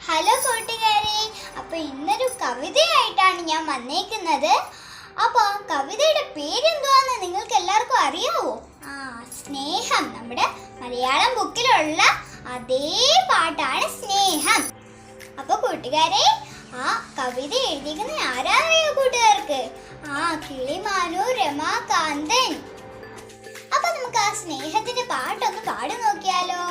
Hello കൂട്ടുകാരെ, അപ്പോൾ ഇന്നൊരു കവിതയായിട്ടാണ് ഞാൻ വന്നേക്കുന്നത്. അപ്പോൾ കവിതയുടെ പേരെന്തുവാന്ന് നിങ്ങൾക്ക് എല്ലാവർക്കും അറിയാവോ? സ്നേഹം. നമ്മുടെ മലയാളം ബുക്കിലുള്ള അതേ പാട്ടാണ് സ്നേഹം. അപ്പോൾ കൂട്ടുകാരെ, ആ കവിത എഴുതിയിരിക്കുന്ന ആരാറിയോ കൂട്ടുകാർക്ക്? കിളിമാനു രമാകാന്തൻ. അപ്പോൾ നമുക്ക് ആ സ്നേഹത്തിന്റെ പാട്ടൊന്ന് പാടി നോക്കിയാലോ?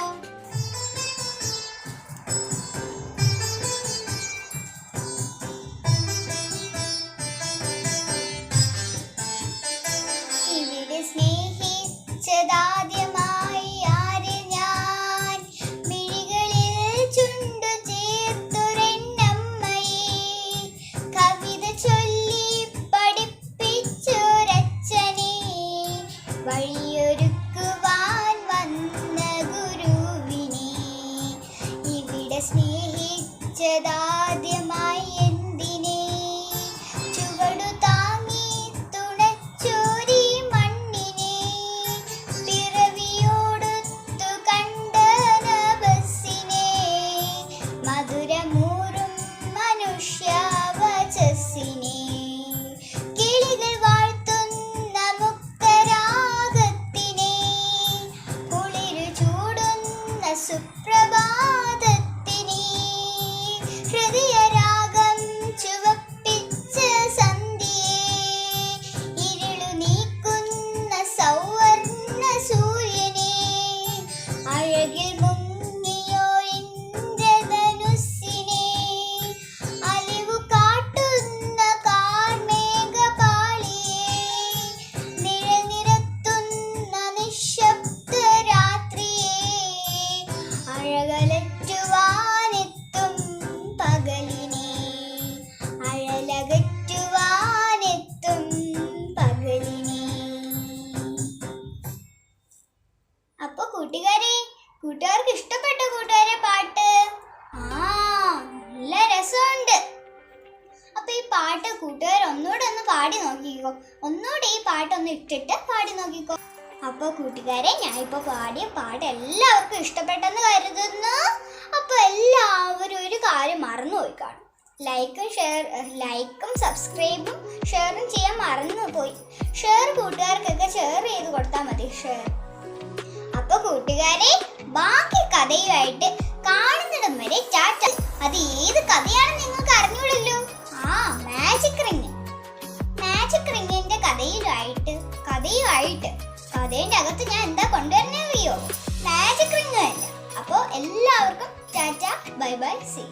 സ്നേഹിച്ചതാദ്യമായി ആര് ഞാൻ, മിഴികളിൽ ചുണ്ടു ചേർത്തുരെന്നമ്മയെ, കവിത ചൊല്ലി പഠിപ്പിച്ചൊരച്ഛനെ, വഴിയൊരുക്കുവാൻ വന്ന ഗുരുവിനെ, ഇവിടെ സ്നേഹിച്ചതാദ്യമായി എന്തിനെ, ചുവടു താങ്ങി തുണച്ചോരി മധുരമൂറും മനുഷ്യവചസ്സിനെ, കിളികൾ വാഴ്ത്തുന്ന മുക്തരാഗത്തിനെ, കുളിരു ചൂടുന്ന സുപ്രഭാതത്തിനെ, ഹൃദയരാഗം ചുവപ്പിച്ച സന്ധ്യയെ, ഇരുളു നീക്കുന്ന സൗവർണ്ണ സൂര്യനെ, അഴകിൽ അഴകലറ്റുവാനെത്തും പകലിനെ, അഴലകറ്റുവാനെത്തും പകലിനെ. അപ്പൊ കൂട്ടുകാർക്ക് ഇഷ്ടപ്പെട്ട കൂട്ടുകാരെ പാട്ട്? നല്ല രസമുണ്ട്. അപ്പൊ ഈ പാട്ട് കൂട്ടുകാർ ഒന്നുകൂടെ ഒന്ന് പാടി നോക്കിക്കോ. ഒന്നുകൂടെ ഈ പാട്ടൊന്ന് ഇട്ടിട്ട് പാടി നോക്കിക്കോ. അപ്പോൾ കൂട്ടുകാരെ, ഞാൻ ഇപ്പോൾ പാടിയ പാട്ട് എല്ലാവർക്കും ഇഷ്ടപ്പെട്ടെന്ന് കരുതുന്നു. അപ്പോൾ എല്ലാവരും ഒരു കാര്യം മറന്നുപോയി കാണും. ലൈക്കും സബ്സ്ക്രൈബും ഷെയറും ചെയ്യാൻ മറന്നുപോയി. ഷെയർ കൂട്ടുകാർക്കൊക്കെ ഷെയർ ചെയ്ത് കൊടുത്താൽ മതി. ഷെയർ. അപ്പോൾ കൂട്ടുകാരെ, ബാക്കി കഥയുമായിട്ട് കാണുന്നിടം വരെ ടാറ്റ. അത് ഏത് കഥയാണെന്ന് നിങ്ങൾക്ക് അറിഞ്ഞൂടല്ലോ. മാജിക് റിങ്ങിന്റെ കഥയുമായിട്ട് കഥയുടെ അകത്ത് ഞാൻ എന്താ കൊണ്ടുവരുന്നറിയോ? മാജിക് റിങ് തന്നെ. അപ്പോൾ എല്ലാവർക്കും ടാറ്റ, ബൈ ബൈ, സീ.